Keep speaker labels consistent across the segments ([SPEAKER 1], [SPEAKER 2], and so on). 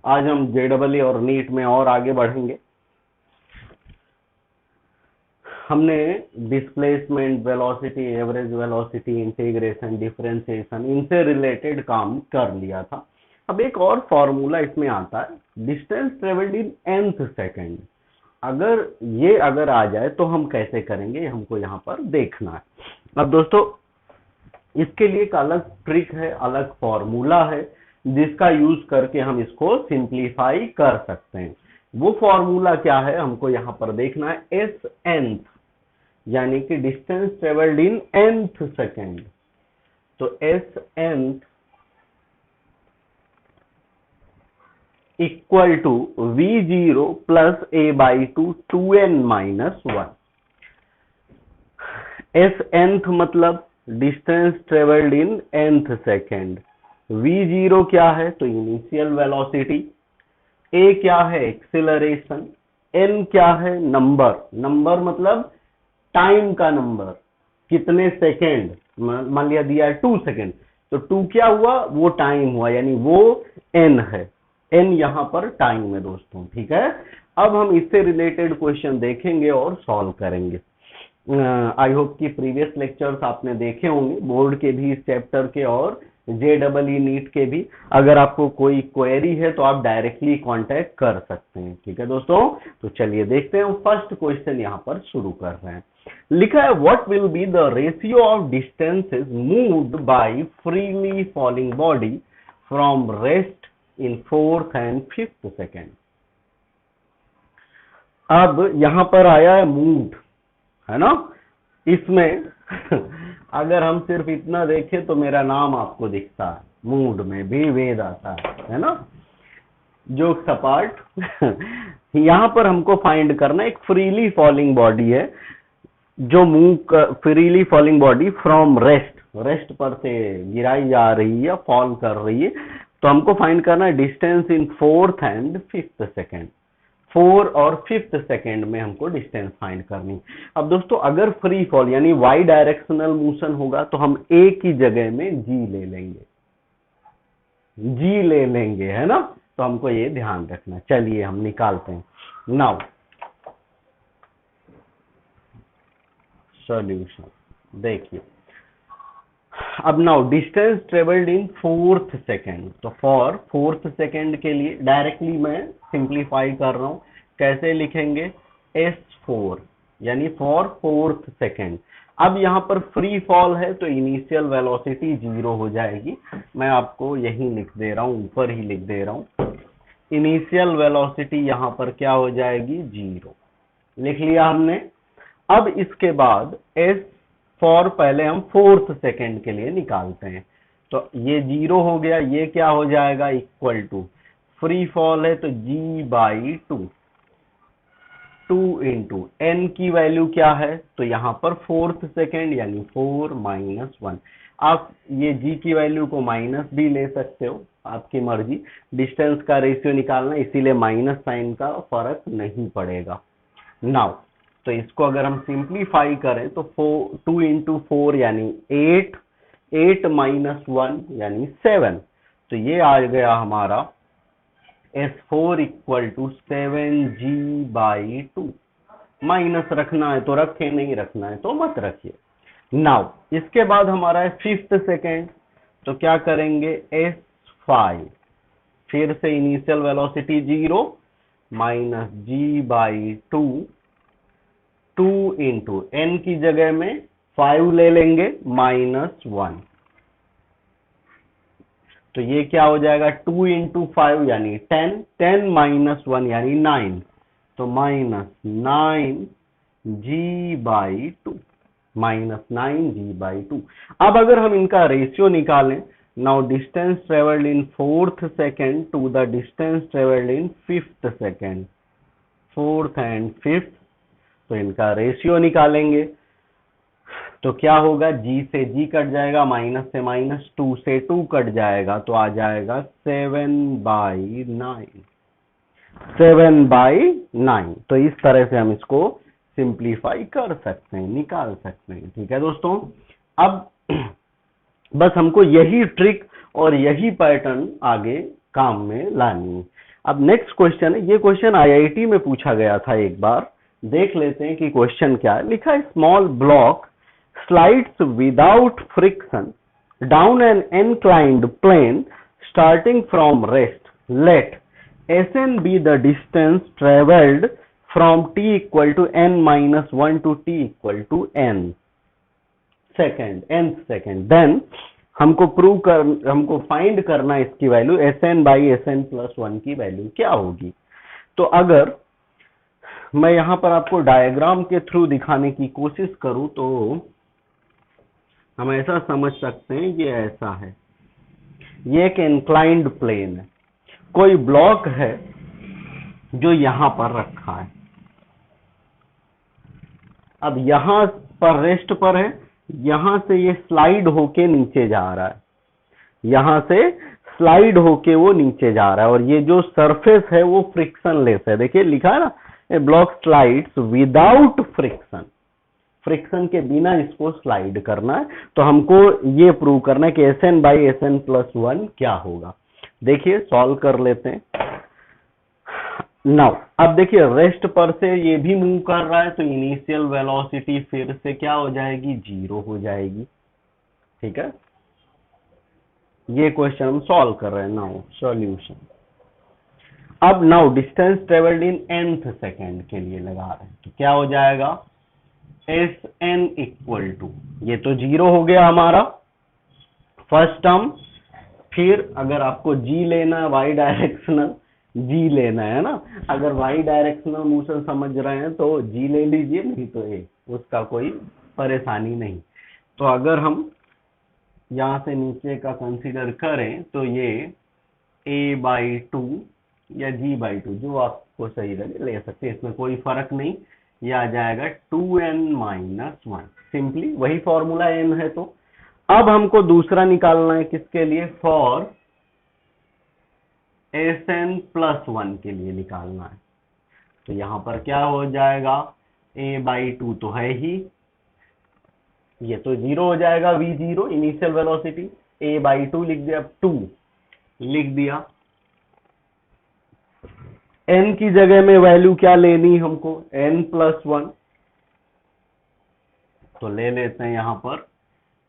[SPEAKER 1] आज हम JEE और नीट में और आगे बढ़ेंगे। हमने displacement, velocity, average velocity, integration, differentiation, इनसे रिलेटेड काम कर लिया था। अब एक और फॉर्मूला इसमें आता है, distance travelled in nth second. अगर आ जाए तो हम कैसे करेंगे, हमको यहाँ पर देखना है। अब दोस्तों इसके लिए एक अलग ट्रिक है, अलग फॉर्मूला है, जिसका यूज करके हम इसको सिंप्लीफाई कर सकते हैं। वो फॉर्मूला क्या है हमको यहाँ पर देखना है, एस nth, यानी कि distance travelled in nth second. तो S nth equal to v0 plus a/2 2n-1। S nth मतलब distance travelled in nth second. v0 क्या है, तो इनिशियल वेलोसिटी। a क्या है, एक्सीलरेशन। n क्या है, नंबर मतलब टाइम का नंबर, कितने सेकेंड। मान लिया दिया है 2 सेकेंड, तो 2 क्या हुआ, वो टाइम हुआ, यानी वो n है। n यहाँ पर टाइम है दोस्तों, ठीक है। अब हम इससे रिलेटेड क्वेश्चन देखेंगे और सॉल्व करेंगे। आई होप कि प्रीवियस लेक्चर्स आपने देखे होंगे, बोर्ड के भी, इस चैप्टर के और JEE नीट के भी। अगर आपको कोई क्वेरी है तो आप डायरेक्टली कांटेक्ट कर सकते हैं, ठीक है दोस्तों। तो चलिए देखते हैं, फर्स्ट क्वेश्चन यहाँ पर शुरू कर रहे हैं। लिखा है, what will be the ratio of distances moved by freely falling body from rest in 4th and 5th second. अब यहां पर आया है मूव्ड, है ना। इसमें अगर हम सिर्फ इतना देखें तो मेरा नाम आपको दिखता है, मूड में भी वेद आता है ना। जो सपाट यहां पर हमको फाइंड करना, एक फ्रीली फॉलिंग बॉडी है जो freely falling body from rest पर से गिराई जा रही है या फॉल कर रही है। तो हमको फाइंड करना है distance in 4th and 5th second. 4 और 5th सेकेंड में हमको डिस्टेंस फाइंड करनी। अब दोस्तों अगर फ्री फॉल यानी वाई डायरेक्शनल मोशन होगा तो हम ए की जगह में जी ले लेंगे, है ना। तो हमको ये ध्यान रखना। चलिए हम निकालते हैं नाउ सॉल्यूशन। देखिए अब now distance travelled in 4th second, तो फॉर 4th सेकेंड के लिए डायरेक्टली मैं सिंप्लीफाई कर रहा हूं। कैसे लिखेंगे, S4 यानी फॉर 4th सेकेंड। अब यहां पर फ्री फॉल है तो इनिशियल वेलोसिटी 0 हो जाएगी। मैं आपको यही लिख दे रहा हूं, ऊपर ही लिख दे रहा हूं। इनिशियल वेलोसिटी यहां पर क्या हो जाएगी, 0 लिख लिया हमने। अब इसके बाद S4 पहले हम 4th सेकेंड के लिए निकालते हैं। तो ये 0 हो गया, ये क्या हो जाएगा, इक्वल टू फ्री फॉल है तो g/2 2 इंटू n की वैल्यू क्या है, तो यहां पर 4th सेकेंड यानी 4 - 1। आप ये g की वैल्यू को माइनस भी ले सकते हो, आपकी मर्जी। डिस्टेंस का रेशियो निकालना, इसीलिए माइनस साइन का फर्क नहीं पड़ेगा। नाउ तो इसको अगर हम सिंप्लीफाई करें तो 2 इंटू 4 यानी 8, 8 - 1 यानी 7। तो ये आ गया हमारा S4 equal to 7g/2। Minus रखना है तो रखें, नहीं रखना है तो मत रखिए। नाउ इसके बाद हमारा है 5th सेकेंड, तो क्या करेंगे, S5 फिर से initial velocity 0 minus g/2 2 into n की जगह में 5 ले लेंगे -1। तो ये क्या हो जाएगा, 2 इंटू 5 यानी 10, 10 - 1 यानी 9। तो -9g/2 अब अगर हम इनका रेशियो निकालें, now distance travelled in 4th second to the distance travelled in 5th second, 4th and 5th, तो इनका रेशियो निकालेंगे तो क्या होगा, g से g कट जाएगा, माइनस से माइनस, 2 से 2 कट जाएगा, तो आ जाएगा 7/9। 7/9। तो इस तरह से हम इसको सिंप्लीफाई कर सकते हैं, निकाल सकते हैं, ठीक है दोस्तों। अब बस हमको यही ट्रिक और यही पैटर्न आगे काम में लानी है। अब नेक्स्ट क्वेश्चन है, ये क्वेश्चन आईआईटी में पूछा गया था एक बार, देख लेते हैं कि क्वेश्चन क्या है। लिखा है small block slides without friction down an inclined plane starting from rest. Let Sn be the distance traveled from t equal to n minus 1 to t equal to n second. Then हमको find करना है इसकी value Sn by Sn plus 1 की value क्या होगी। तो अगर मैं यहां पर आपको डायग्राम के थ्रू दिखाने की कोशिश करूं तो हम ऐसा समझ सकते हैं, ये ऐसा है, ये एक इंक्लाइंड प्लेन है, कोई ब्लॉक है जो यहां पर रखा है, अब यहां पर रेस्ट पर है, यहां से ये स्लाइड होके नीचे जा रहा है, यहां से स्लाइड होके वो नीचे जा रहा है, और ये जो सरफेस है वो फ्रिक्शन लेस है। देखिए लिखा है ना, a block slides without friction, friction के बिना इसको स्लाइड करना है। तो हमको ये प्रूव करना है कि Sn बाई Sn प्लस 1 क्या होगा। देखिए सॉल्व कर लेते हैं। नाउ अब देखिए रेस्ट पर से ये भी मूव कर रहा है, तो इनिशियल वेलोसिटी फिर से क्या हो जाएगी, 0 हो जाएगी। ठीक है, ये क्वेश्चन हम सॉल्व कर रहे हैं। नाउ सॉल्यूशन, अब now distance travelled in nth second के लिए लगा रहे हैं, तो क्या हो जाएगा Sn इक्वल टू, ये तो 0 हो गया हमारा फर्स्ट टर्म, फिर अगर आपको g लेना है वाई डायरेक्शनल, g लेना है ना, अगर वाई डायरेक्शनल मोशन समझ रहे हैं तो g ले लीजिए, नहीं तो a, उसका कोई परेशानी नहीं। तो अगर हम यहां से नीचे का कंसीडर करें तो ये a/2 या g/2 जो आपको सही लगे ले सकते हैं, इसमें कोई फर्क नहीं। ये आ जाएगा 2n माइनस 1, सिंपली वही फॉर्मूला n है। तो अब हमको दूसरा निकालना है, किसके लिए, फॉर Sn प्लस 1 के लिए निकालना है। तो यहां पर क्या हो जाएगा, a/2 तो है ही, ये तो 0 हो जाएगा, v0 इनिशियल वेलोसिटी, a/2 लिख दिया, 2 लिख दिया। n की जगह में वैल्यू क्या लेनी हमको, n प्लस 1, तो ले लेते हैं यहां पर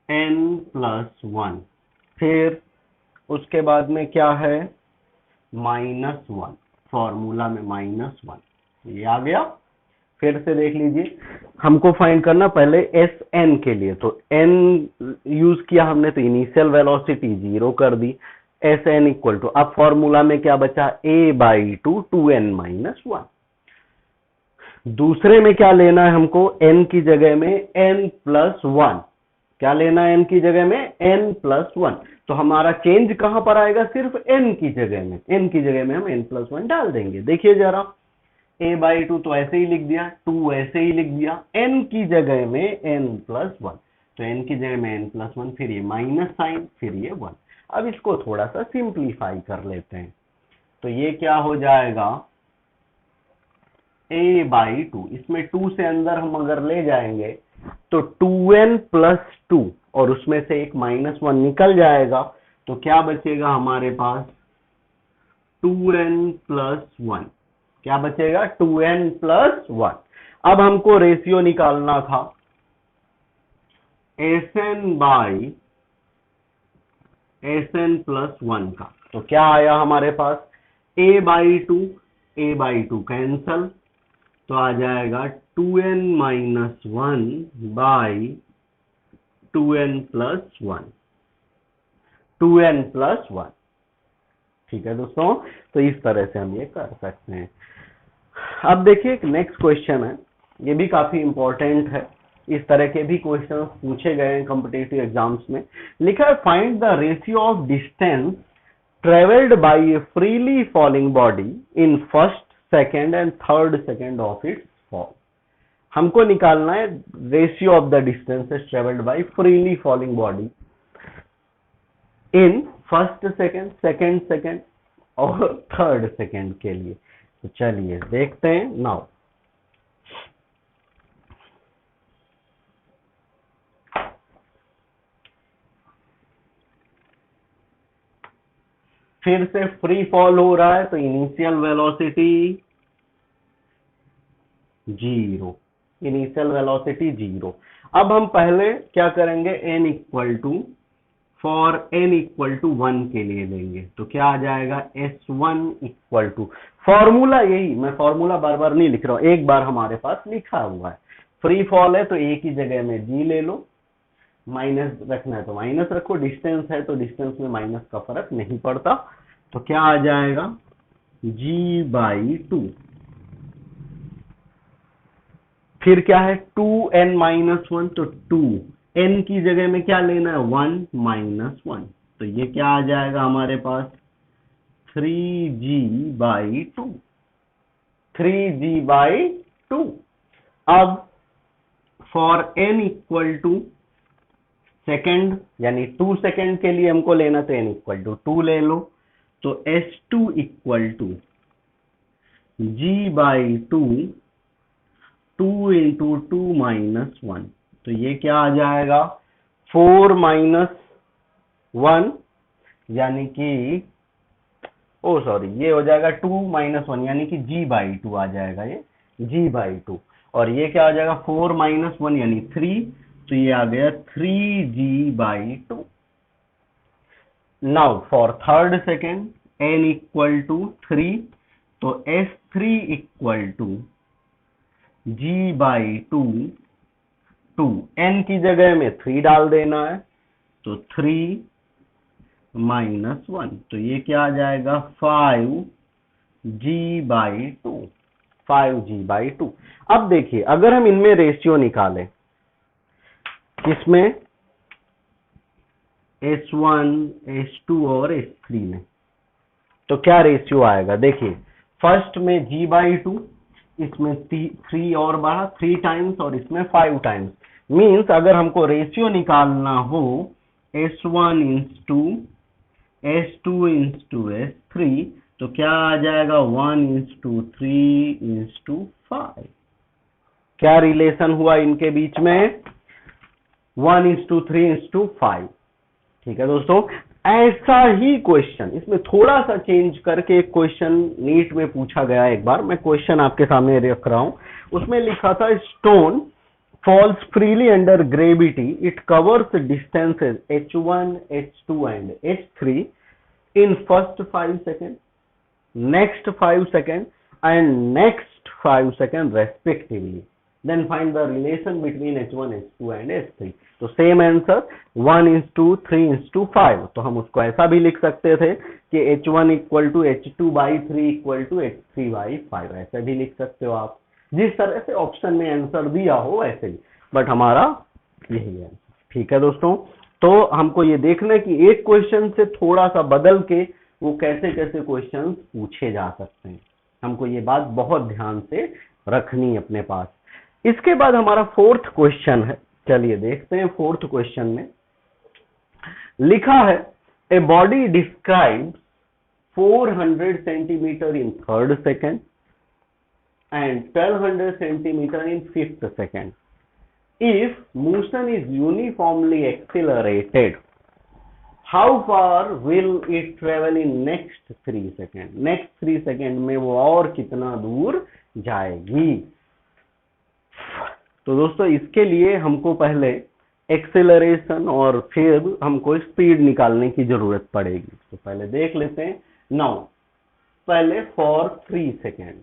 [SPEAKER 1] n प्लस 1, फिर उसके बाद में क्या है, -1, फॉर्मूला में -1, ये आ गया। फिर से देख लीजिए, हमको फाइंड करना पहले Sn के लिए, तो n यूज किया हमने, तो इनिशियल वेलोसिटी 0 कर दी, Sn इक्वल टू, अब फॉर्मूला में क्या बचा, a/2 2n माइनस 1। दूसरे में क्या लेना है हमको, n की जगह में n प्लस 1, क्या लेना है n की जगह में, n प्लस 1। तो हमारा चेंज कहां पर आएगा, सिर्फ n की जगह में, n की जगह में हम n प्लस 1 डाल देंगे। देखिए जरा, a/2 तो ऐसे ही लिख दिया, 2 ऐसे ही लिख दिया, n की जगह में n प्लस 1, तो n की जगह में n प्लस 1, फिर ये माइनस साइन, फिर ये 1। अब इसको थोड़ा सा सिंप्लीफाई कर लेते हैं, तो ये क्या हो जाएगा, a/2, इसमें 2 से अंदर हम अगर ले जाएंगे तो 2n प्लस 2, और उसमें से एक -1 निकल जाएगा, तो क्या बचेगा हमारे पास, 2n प्लस 1, क्या बचेगा, 2n प्लस 1। अब हमको रेशियो निकालना था Sn बाई Sn प्लस 1 का, तो क्या आया हमारे पास, a/2 कैंसल, तो आ जाएगा 2n minus 1 by 2n plus 1, 2n plus 1। ठीक है दोस्तों, तो इस तरह से हम ये कर सकते हैं। अब देखिए एक नेक्स्ट क्वेश्चन है, ये भी काफी इंपॉर्टेंट है, इस तरह के भी क्वेश्चन पूछे गए हैं कॉम्पिटिटिव एग्जाम्स में। लिखा है find the ratio of distance travelled by A freely falling body in first, second and third second of its fall. हमको निकालना है ratio of the distances travelled by freely falling body in first second, second second और third second के लिए। तो चलिए देखते हैं। नाउ फिर से फ्री फॉल हो रहा है तो initial velocity zero, initial velocity zero. अब हम पहले क्या करेंगे, n equal to for n equal to 1 के लिए लेंगे तो क्या आ जाएगा, s1 इक्वल टू, फॉर्मूला यही, मैं फॉर्मूला बार बार नहीं लिख रहा हूं, एक बार हमारे पास लिखा हुआ है। फ्री फॉल है तो एक ही जगह में g ले लो, माइनस रखना है तो माइनस रखो, डिस्टेंस है तो डिस्टेंस में माइनस का फर्क नहीं पड़ता। तो क्या आ जाएगा, g/2, फिर क्या है 2n-1, तो 2 n की जगह में क्या लेना है, 1-1, तो ये क्या आ जाएगा हमारे पास 3g/2, 3g/2। अब for n equal to second, यानी 2 सेकेंड के लिए हमको लेना, तो n इक्वल टू 2 ले लो, तो s2 equal to g/2, 2 into 2-1, तो ये क्या आ जाएगा 4-1, यानी कि ओ सॉरी, ये हो जाएगा 2-1, यानी कि g/2 आ जाएगा, ये g/2, और ये क्या आ जाएगा 4-1 यानी 3, तो ये आ गया 3g/2। Now for third second n equal to 3, तो s3 equal to g/2, 2 n की जगह में 3 डाल देना है, तो 3-1, तो ये क्या आ जाएगा 5g/2, 5g/2। अब देखिए अगर हम इनमें रेशियो निकालें, किसमें, s1, s2 और s3 में, तो क्या रेशियो आएगा, देखिए फर्स्ट में g/2, इसमें 3 और बढ़ा 3 टाइम्स और इसमें 5 टाइम्स, मीन्स अगर हमको रेशियो निकालना हो s1:2, s2:s3, तो क्या आ जाएगा 1:3:5। क्या रिलेशन हुआ इनके बीच में, 1:3:5। ठीक है दोस्तों, ऐसा ही क्वेश्चन इसमें थोड़ा सा चेंज करके एक क्वेश्चन नीट में पूछा गया एक बार, मैं क्वेश्चन आपके सामने रख रहा हूं। उसमें लिखा था stone falls freely under gravity, it covers distances h1, h2 and h3 in first 5 seconds, next 5 seconds and next 5 seconds respectively, then find the relation between h1, h2 and h3। तो same answer 1:3:5, तो हम उसको ऐसा भी लिख सकते थे कि h1 equal to h2/3 equal to h3/5, ऐसे भी लिख सकते हो आप, जिस तरह से ऑप्शन में आंसर दिया हो वैसे ही, बट हमारा यही है। ठीक है दोस्तों, तो हमको ये देखना है कि एक क्वेश्चन से थोड़ा सा बदल के वो कैसे कैसे क्वेश्चन पूछे जा सकते हैं, हमको ये बात बहुत ध्यान से रखनी अपने पास। इसके बाद हमारा फोर्थ क्वेश्चन है, चलिए देखते हैं। फोर्थ क्वेश्चन में लिखा है a body describes 400 centimetre in third second and 1200 centimeter in fifth second. If motion is uniformly accelerated, how far will it travel in next 3 seconds? Next 3 seconds में वो और कितना दूर जाएगी। तो दोस्तों इसके लिए हमको पहले एक्सेलरेशन और फिर हमको स्पीड निकालने की जरूरत पड़ेगी। तो पहले देख लेते हैं। नाउ पहले for 3 second,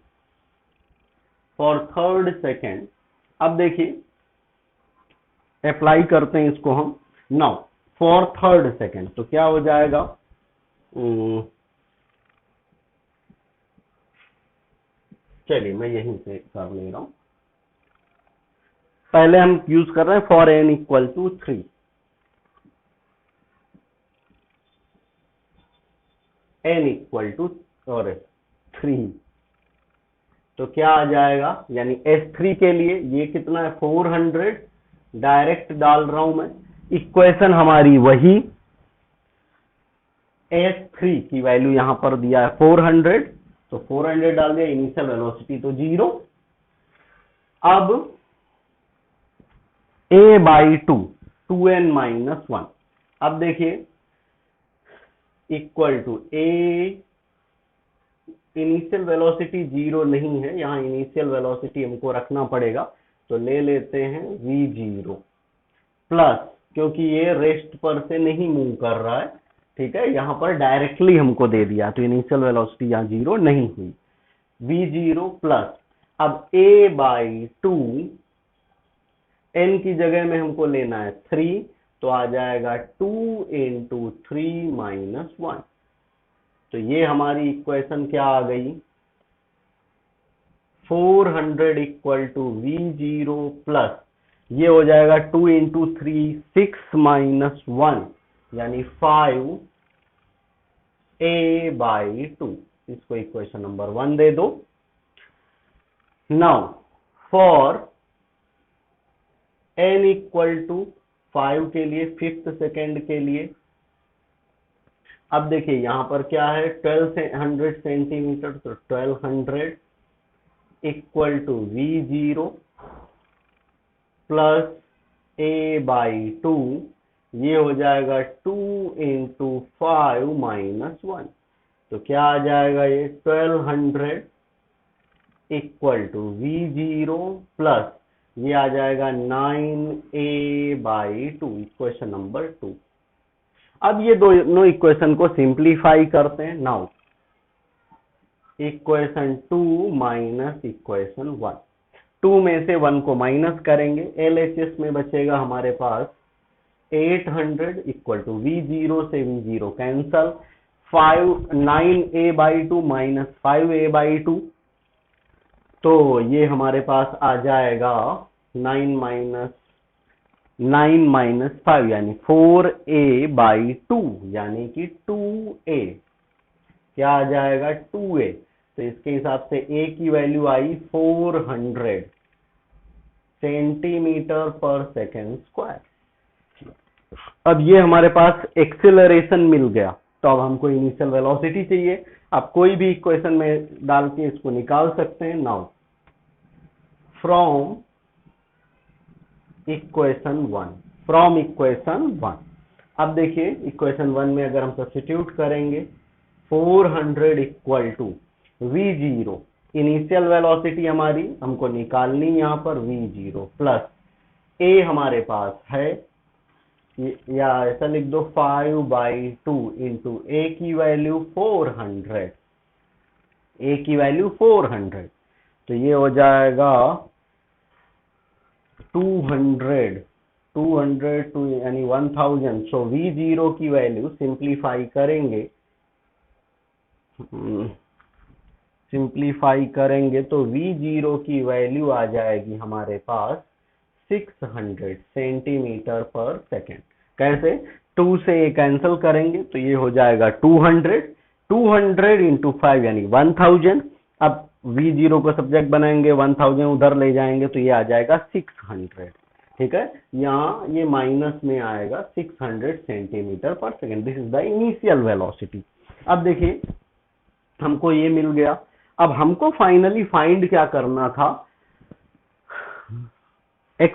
[SPEAKER 1] for third second, अब देखिए अप्लाई करते हैं इसको हम। नाउ फॉर थर्ड सेकेंड तो क्या हो जाएगा, चलिए मैं यहीं से कर ले रहा हूं। पहले हम यूज कर रहे हैं for n equal to 3, n equal to और 3, तो क्या आ जाएगा, यानी S3 के लिए ये कितना है 400, डायरेक्ट डाल रहा हूं मैं, इक्वेशन हमारी वही, S3 की वैल्यू यहां पर दिया है 400, तो 400 डाल दिया, इनिशियल वेलोसिटी तो 0। अब a/2, 2n-1, अब देखिए equal to A, initial velocity 0 नहीं है, यहाँ इनिशियल वेलोसिटी हमको रखना पड़ेगा, तो ले लेते हैं v0 प्लस, क्योंकि ये रेस्ट पर से नहीं मूव कर रहा है, ठीक है, यहाँ पर डायरेक्टली हमको दे दिया, तो इनिशियल वेलोसिटी यहाँ 0 नहीं हुई, v0 प्लस, अब a/2, n की जगह में हमको लेना है 3, तो आ जाएगा 2 × 3 - 1, तो ये हमारी इक्वेशन क्या आ गई, 400 इक्वल टू v0 प्लस, ये हो जाएगा 2 × 3 6 - 1 यानी 5 a/2, इसको इक्वेशन नंबर 1 दे दो। Now for n equal to 5 के लिए, 5th सेकेंड के लिए, अब देखिए यहां पर क्या है 1200 सेंटीमीटर, तो 1200 equal to v0 plus a/2, ये हो जाएगा 2 × 5 - 1, तो क्या आ जाएगा ये 1200 इक्वल टू v0 प्लस, ये आ जाएगा 9a/2, इक्वेशन नंबर 2। अब ये दोनों इक्वेशन को सिंप्लीफाई करते हैं। नाउ इक्वेशन 2 माइनस इक्वेशन 1, 2 में से 1 को माइनस करेंगे, LHS में बचेगा हमारे पास 800 इक्वल टू v0 से v0 cancel, 9a/2 minus 5a/2, तो ये हमारे पास आ जाएगा 9 - 5 यानी 4a/2 यानी कि 2a, क्या आ जाएगा 2a, तो इसके हिसाब से a की वैल्यू आई 400 सेंटीमीटर पर सेकेंड स्क्वायर। अब ये हमारे पास एक्सेलरेशन मिल गया, तो अब हमको इनिशियल वेलोसिटी चाहिए। आप कोई भी इक्वेशन में डाल के इसको निकाल सकते हैं। नाउ फ्रॉम इक्वेशन 1, अब देखिए इक्वेशन 1 में अगर हम सब्स्टिट्यूट करेंगे 400 equal to v0, initial velocity हमारी हमको निकालनी, यहाँ पर v0 प्लस a हमारे पास है, या ऐसा लिख दो 5/2 इंटू a की वैल्यू 400, तो ये हो जाएगा 200 टू यानी 1000, सो v0 की वैल्यू सिंप्लीफाई करेंगे तो v0 की वैल्यू आ जाएगी हमारे पास 600 सेंटीमीटर पर सेकेंड। कैसे, 2 से ये कैंसिल करेंगे तो ये हो जाएगा 200 इंटू 5 यानी 1000, अब v0 को सब्जेक्ट बनाएंगे, 1000 उधर ले जाएंगे तो ये आ जाएगा 600, ठीक है, यहाँ ये माइनस में आएगा 600 सेंटीमीटर पर second, this is the initial velocity. अब देखिए हमको ये मिल गया, अब हमको फाइनली फाइंड क्या करना था,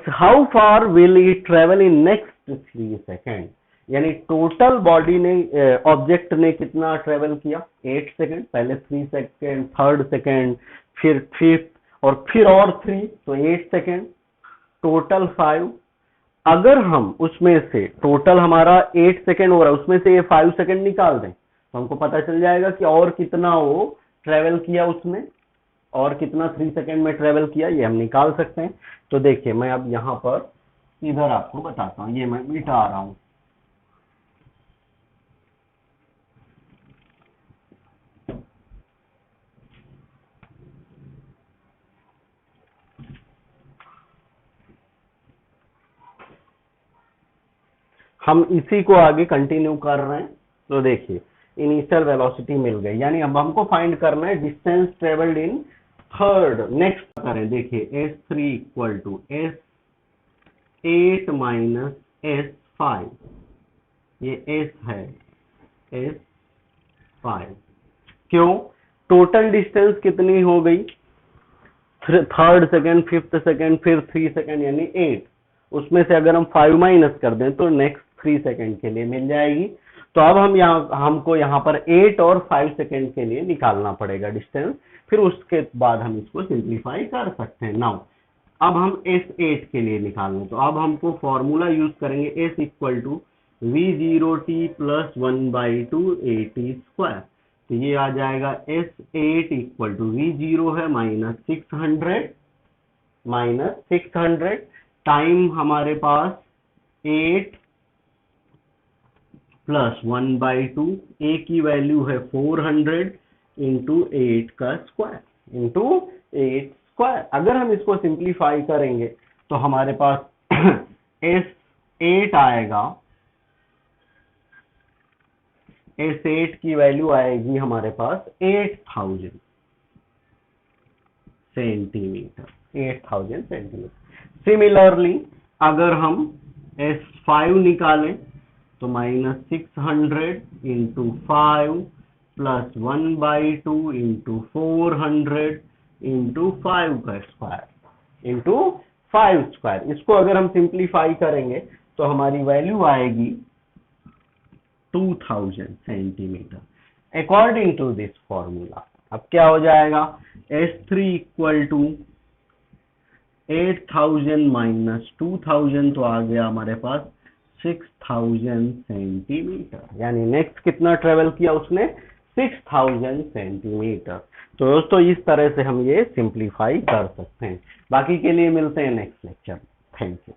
[SPEAKER 1] how far will it travel in next 3 second, यानी टोटल बॉडी ने, ऑब्जेक्ट ने कितना ट्रेवल किया, 8 सेकेंड, पहले 3 सेकेंड, 3rd सेकेंड, फिर 5th और फिर और 3, तो 8 सेकेंड, टोटल 5। अगर हम उसमें से टोटल हमारा 8 सेकेंड हो रहा है, उसमें से ये 5 सेकेंड निकाल दें तो हमको पता चल जाएगा कि और कितना वो ट्रेवल किया उसमें, और कितना 3 सेकेंड में ट्रेवल किया, ये हम निकाल सकते हैं। तो देखिए मैं अब यहाँ पर इधर आपको बताता हूँ, ये मैं मिटा रहा हूँ। हम इसी को आगे कंटिन्यू कर रहे हैं, तो देखिए इनिशियल वेलोसिटी मिल गई, यानी अब हमको फाइंड करना है distance travelled in third. Next करें, देखिए s3 equal to s8 minus s5, ये s है, s5, क्यों, टोटल डिस्टेंस कितनी हो गई, 3rd सेकेंड, 5th सेकेंड, फिर 3 सेकेंड यानी 8, उसमें से अगर हम 5 माइनस कर दें तो नेक्स्ट 3 सेकेंड के लिए मिल जाएगी, तो अब हमको यहाँ पर 8 और 5 सेकेंड के लिए निकालना पड़ेगा डिस्टेंस, फिर उसके बाद हम इसको सिंप्लीफाई कर सकते हैं। नाउ अब हम S8 के लिए निकालें, तो अब हमको फॉर्मूला यूज करेंगे S equal to V0t plus 1/2 AT square. तो ये आ जाएगा S8 इक्वल टू V0 है माइनस 600 टाइम हमारे पास 8 प्लस 1/2, ए की वैल्यू है 400 इंटू 8 का स्क्वायर इंटू 8 स्क्वायर। अगर हम इसको सिंप्लीफाई करेंगे तो हमारे पास S8 आएगा, S8 की वैल्यू आएगी हमारे पास 8000 सेंटीमीटर, 8000 सेंटीमीटर। सिमिलरली अगर हम S5 निकालें तो -600 इंटू 5 प्लस 1/2 इंटू 400 इंटू 5 का स्क्वायर इंटू 5 स्क्वायर। इसको अगर हम सिंप्लीफाई करेंगे तो हमारी वैल्यू आएगी 2000 centimetre according to this formula. अब क्या हो जाएगा, S3 इक्वल टू 8000 माइनस 2000 तो आ गया हमारे पास 6000 सेंटीमीटर, यानी नेक्स्ट कितना ट्रेवल किया उसने, 6000 सेंटीमीटर। तो दोस्तों इस तरह से हम ये सिंप्लीफाई कर सकते हैं। बाकी के लिए मिलते हैं नेक्स्ट लेक्चर। Thank you.